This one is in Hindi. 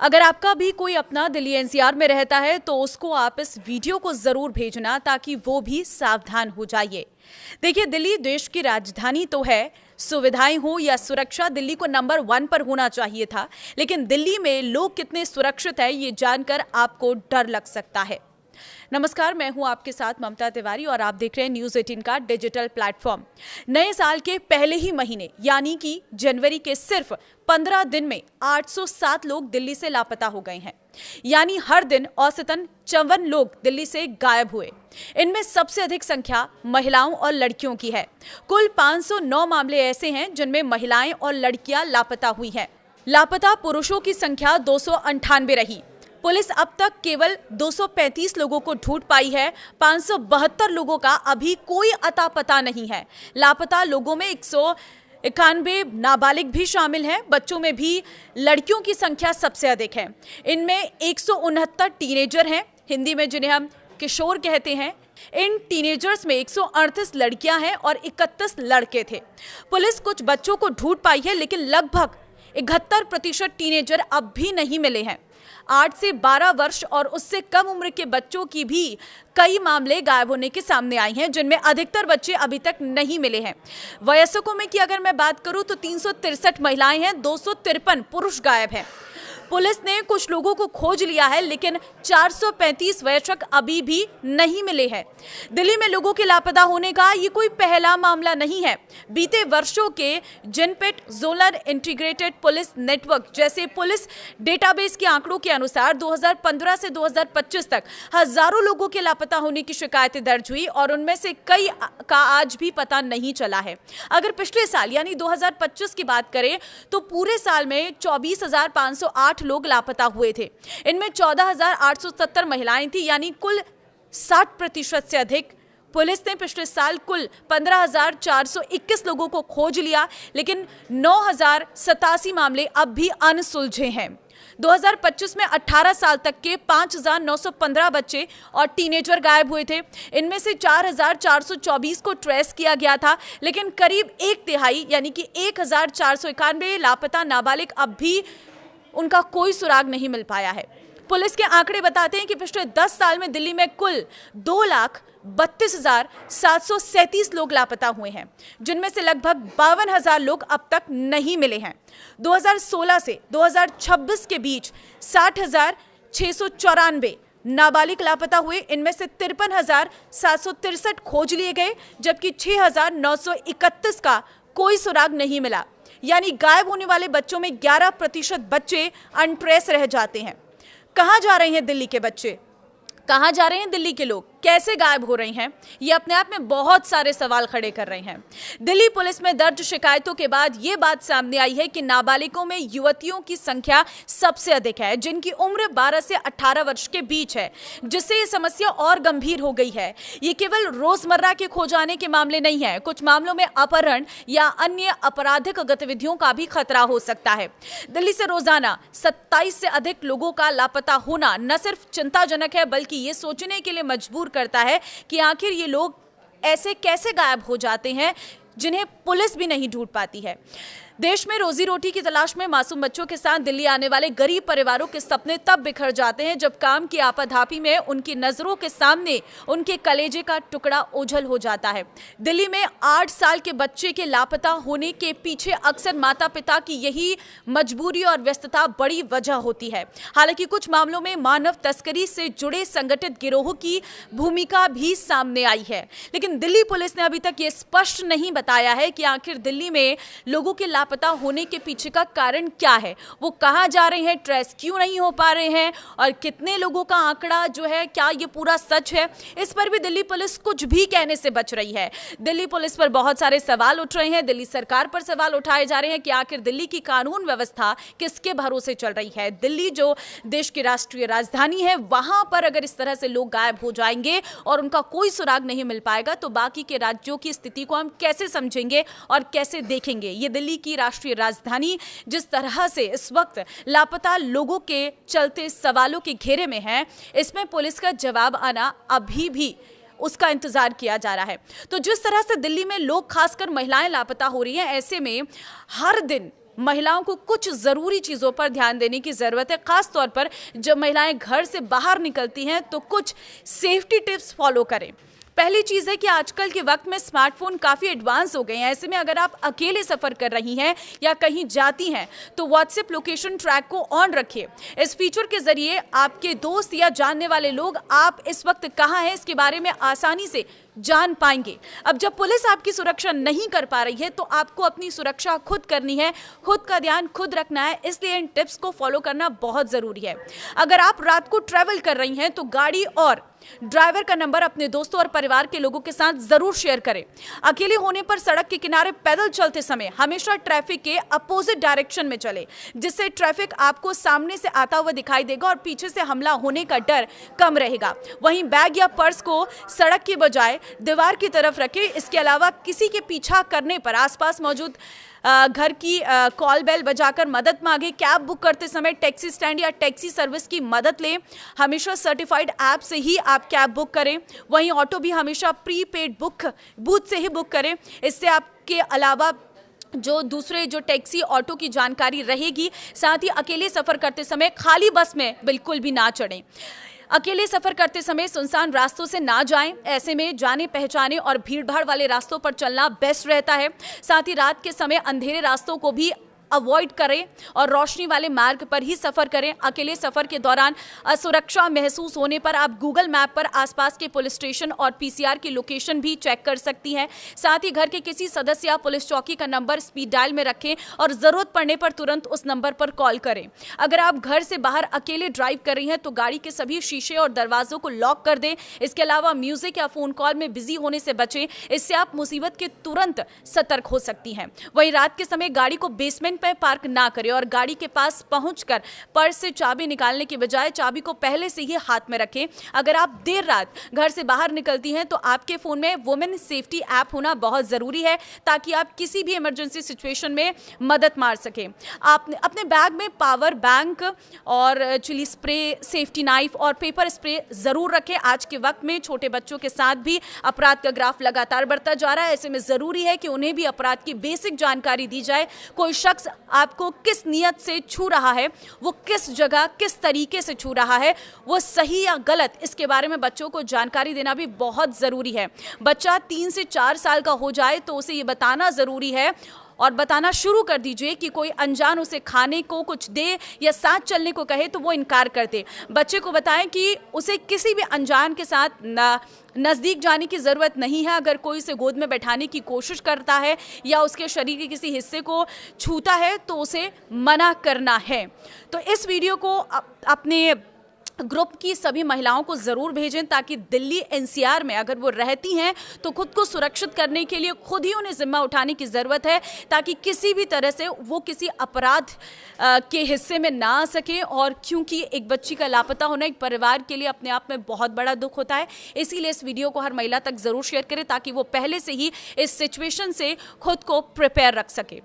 अगर आपका भी कोई अपना दिल्ली एनसीआर में रहता है तो उसको आप इस वीडियो को जरूर भेजना ताकि वो भी सावधान हो जाइए। देखिए, दिल्ली देश की राजधानी तो है, सुविधाएं हो या सुरक्षा दिल्ली को नंबर 1 पर होना चाहिए था, लेकिन दिल्ली में लोग कितने सुरक्षित हैं ये जानकर आपको डर लग सकता है। नमस्कार, मैं हूं आपके साथ ममता तिवारी और आप देख रहे हैं न्यूज़ 18 का डिजिटल प्लेटफॉर्म। नए साल के पहले ही महीने यानी कि जनवरी के सिर्फ 15 दिन में 807 लोग दिल्ली से लापता हो गए हैं। यानी हर दिन औसतन 54 लोग दिल्ली से गायब हुए। इनमें सबसे अधिक संख्या महिलाओं और लड़कियों की है। कुल 509 मामले ऐसे हैं जिनमें महिलाएं और लड़कियां लापता हुई हैं। लापता पुरुषों की संख्या 298 रही। पुलिस अब तक केवल 235 लोगों को ढूंढ पाई है। 572 लोगों का अभी कोई अता पता नहीं है। लापता लोगों में 191 नाबालिग भी शामिल हैं। बच्चों में भी लड़कियों की संख्या सबसे अधिक है। इनमें 169 टीनेजर हैं, हिंदी में जिन्हें हम किशोर कहते हैं। इन टीनेजर्स में 138 लड़कियां हैं और 31 लड़के थे। पुलिस कुछ बच्चों को ढूंढ पाई है, लेकिन लगभग 71% टीनेजर अब भी नहीं मिले हैं। 8 से 12 वर्ष और उससे कम उम्र के बच्चों की भी कई मामले गायब होने के सामने आए हैं, जिनमें अधिकतर बच्चे अभी तक नहीं मिले हैं। वयस्कों में की अगर मैं बात करूं तो 363 महिलाएं हैं, 253 पुरुष गायब हैं। पुलिस ने कुछ लोगों को खोज लिया है, लेकिन 435 वयस्क अभी भी नहीं मिले हैं। दिल्ली में लोगों के लापता होने का ये कोई पहला मामला नहीं है। बीते वर्षों के जनपद जोनल इंटीग्रेटेड पुलिस नेटवर्क जैसे पुलिस डेटाबेस के आंकड़ों के अनुसार 2015 से 2025 तक हजारों लोगों के लापता होने की शिकायतें दर्ज हुई और उनमें से कई का आज भी पता नहीं चला है। अगर पिछले साल यानी 2025 की बात करें तो पूरे साल में 24,508 लोग लापता हुए थे। इनमें 14,870 महिलाएं थी, यानी कुल 60% से अधिक। पुलिस ने पिछले साल कुल 15,421 लोगों को खोज लिया, लेकिन 9,087 मामले अब भी अनसुलझे हैं। 2025 में 18 साल तक के 5,915 बच्चे और टीनेजर गायब हुए थे। इनमें से 4,424 को ट्रेस किया गया था, लेकिन करीब एक तिहाई यानी कि 1,491 लापता नाबालिग अब भी उनका कोई सुराग नहीं मिल पाया है। पुलिस के आंकड़े बताते हैं कि पिछले 10 साल में दिल्ली में कुल 2,32,737 लोग लापता हुए हैं, जिनमें से लगभग 52,000 लोग अब तक नहीं मिले हैं। 2016 से 2026 के बीच 60,694 नाबालिग लापता हुए। इनमें से 53,763 खोज लिए गए, जबकि 6,931 का कोई सुराग नहीं मिला। यानी गायब होने वाले बच्चों में 11% बच्चे अनट्रेस रह जाते हैं। कहां जा रहे हैं दिल्ली के बच्चे? कहां जा रहे हैं दिल्ली के लोग? कैसे गायब हो रहे हैं? ये अपने आप में बहुत सारे सवाल खड़े कर रहे हैं। दिल्ली पुलिस में दर्ज शिकायतों के बाद ये बात सामने आई है कि नाबालिगों में युवतियों की संख्या सबसे अधिक है, जिनकी उम्र 12 से 18 वर्ष के बीच है, जिससे ये समस्या और गंभीर हो गई है। ये केवल रोजमर्रा के खो जाने के मामले नहीं है, कुछ मामलों में अपहरण या अन्य आपराधिक गतिविधियों का भी खतरा हो सकता है। दिल्ली से रोजाना 27 से अधिक लोगों का लापता होना न सिर्फ चिंताजनक है, बल्कि ये सोचने के लिए मजबूर करता है कि आखिर ये लोग ऐसे कैसे गायब हो जाते हैं जिन्हें पुलिस भी नहीं ढूंढ पाती है। देश में रोजी रोटी की तलाश में मासूम बच्चों के साथ दिल्ली आने वाले गरीब परिवारों के सपने तब बिखर जाते हैं जब काम की आपाधापी में उनकी नजरों के सामने उनके कलेजे का टुकड़ा ओझल हो जाता है। दिल्ली में 8 साल के बच्चे के लापता होने के पीछे अक्सर माता पिता की यही मजबूरी और व्यस्तता बड़ी वजह होती है। हालांकि कुछ मामलों में मानव तस्करी से जुड़े संगठित गिरोहों की भूमिका भी सामने आई है, लेकिन दिल्ली पुलिस ने अभी तक ये स्पष्ट नहीं बताया है कि आखिर दिल्ली में लोगों के लापता होने के पीछे का कारण क्या है। वो कहां जा रहे हैं, ट्रेस क्यों नहीं हो पा रहे हैं और कितने लोगों का आंकड़ा जो है, क्या ये पूरा सच है? इस पर भी दिल्ली पुलिस कुछ भी कहने से बच रही है। दिल्ली पुलिस पर बहुत सारे सवाल उठ रहे हैं। दिल्ली सरकार पर सवाल उठाए जा रहे हैं कि आखिर दिल्ली की कानून व्यवस्था किसके भरोसे चल रही है। दिल्ली जो देश की राष्ट्रीय राजधानी है, वहां पर अगर इस तरह से लोग गायब हो जाएंगे और उनका कोई सुराग नहीं मिल पाएगा तो बाकी के राज्यों की स्थिति को हम कैसे समझेंगे और कैसे देखेंगे? ये दिल्ली की राष्ट्रीय राजधानी जिस तरह से इस वक्त लापता लोगों के चलते सवालों के घेरे में है, इसमें पुलिस का जवाब आना अभी भी उसका इंतजार किया जा रहा है। तो जिस तरह से दिल्ली में लोग, खासकर महिलाएं लापता हो रही हैं, ऐसे में हर दिन महिलाओं को कुछ ज़रूरी चीज़ों पर ध्यान देने की ज़रूरत है, खास तौर पर जब महिलाएं घर से बाहर निकलती हैं तो कुछ सेफ्टी टिप्स फॉलो करें। पहली चीज़ है कि आजकल के वक्त में स्मार्टफोन काफ़ी एडवांस हो गए हैं। ऐसे में अगर आप अकेले सफ़र कर रही हैं या कहीं जाती हैं तो व्हाट्सएप लोकेशन ट्रैक को ऑन रखिए। इस फीचर के ज़रिए आपके दोस्त या जानने वाले लोग आप इस वक्त कहाँ हैं इसके बारे में आसानी से जान पाएंगे। अब जब पुलिस आपकी सुरक्षा नहीं कर पा रही है तो आपको अपनी सुरक्षा खुद करनी है, खुद का ध्यान खुद रखना है, इसलिए इन टिप्स को फॉलो करना बहुत ज़रूरी है। अगर आप रात को ट्रैवल कर रही हैं तो गाड़ी और ड्राइवर का नंबर अपने दोस्तों और परिवार के लोगों के साथ जरूर शेयर करें। अकेले होने पर सड़क के किनारे पैदल चलते समय हमेशा ट्रैफिक के अपोजिट डायरेक्शन में चले, जिससे ट्रैफिक आपको सामने से आता हुआ दिखाई देगा और पीछे से हमला होने का डर कम रहेगा। वहीं बैग या पर्स को सड़क के बजाय दीवार की तरफ रखें। इसके अलावा किसी के पीछा करने पर आसपास मौजूद घर की कॉल बेल बजाकर मदद मांगे। कैब बुक करते समय टैक्सी स्टैंड या टैक्सी सर्विस की मदद लें। हमेशा सर्टिफाइड ऐप से ही आप कैब बुक करें। वहीं ऑटो भी हमेशा प्रीपेड बुक बूथ से ही बुक करें। इससे आपके अलावा जो दूसरे जो टैक्सी ऑटो की जानकारी रहेगी। साथ ही अकेले सफ़र करते समय खाली बस में बिल्कुल भी ना चढ़ें। अकेले सफ़र करते समय सुनसान रास्तों से ना जाएं। ऐसे में जाने पहचाने और भीड़भाड़ वाले रास्तों पर चलना बेस्ट रहता है। साथ ही रात के समय अंधेरे रास्तों को भी अवॉइड करें और रोशनी वाले मार्ग पर ही सफ़र करें। अकेले सफ़र के दौरान असुरक्षा महसूस होने पर आप गूगल मैप पर आसपास के पुलिस स्टेशन और पीसीआर की लोकेशन भी चेक कर सकती हैं। साथ ही घर के किसी सदस्य या पुलिस चौकी का नंबर स्पीड डायल में रखें और ज़रूरत पड़ने पर तुरंत उस नंबर पर कॉल करें। अगर आप घर से बाहर अकेले ड्राइव कर रही हैं तो गाड़ी के सभी शीशे और दरवाजों को लॉक कर दें। इसके अलावा म्यूजिक या फ़ोन कॉल में बिजी होने से बचें, इससे आप मुसीबत के तुरंत सतर्क हो सकती हैं। वहीं रात के समय गाड़ी को बेसमेंट पे पार्क ना करें और गाड़ी के पास पहुंचकर पर्स से चाबी निकालने के बजाय चाबी को पहले से ही हाथ में रखें। अगर आप देर रात घर से बाहर निकलती हैं तो आपके फोन में वुमेन सेफ्टी ऐप होना बहुत जरूरी है, ताकि आप किसी भी इमरजेंसी सिचुएशन में मदद मार सकें। आप अपने बैग में पावर बैंक और चिली स्प्रे, सेफ्टी नाइफ और पेपर स्प्रे जरूर रखें। आज के वक्त में छोटे बच्चों के साथ भी अपराध का ग्राफ लगातार बढ़ता जा रहा है। ऐसे में जरूरी है कि उन्हें भी अपराध की बेसिक जानकारी दी जाए। कोई शख्स आपको किस नियत से छू रहा है, वो किस जगह किस तरीके से छू रहा है, वो सही या गलत, इसके बारे में बच्चों को जानकारी देना भी बहुत ज़रूरी है। बच्चा 3 से 4 साल का हो जाए तो उसे ये बताना ज़रूरी है और बताना शुरू कर दीजिए कि कोई अनजान उसे खाने को कुछ दे या साथ चलने को कहे तो वो इनकार कर दे। बच्चे को बताएं कि उसे किसी भी अनजान के साथ नज़दीक जाने की ज़रूरत नहीं है। अगर कोई उसे गोद में बैठाने की कोशिश करता है या उसके शरीर के किसी हिस्से को छूता है तो उसे मना करना है। तो इस वीडियो को अपने ग्रुप की सभी महिलाओं को ज़रूर भेजें, ताकि दिल्ली एनसीआर में अगर वो रहती हैं तो खुद को सुरक्षित करने के लिए खुद ही उन्हें जिम्मा उठाने की ज़रूरत है, ताकि किसी भी तरह से वो किसी अपराध के हिस्से में ना आ सकें। और क्योंकि एक बच्ची का लापता होना एक परिवार के लिए अपने आप में बहुत बड़ा दुख होता है, इसीलिए इस वीडियो को हर महिला तक ज़रूर शेयर करें, ताकि वो पहले से ही इस सिचुएशन से खुद को प्रिपेयर रख सके।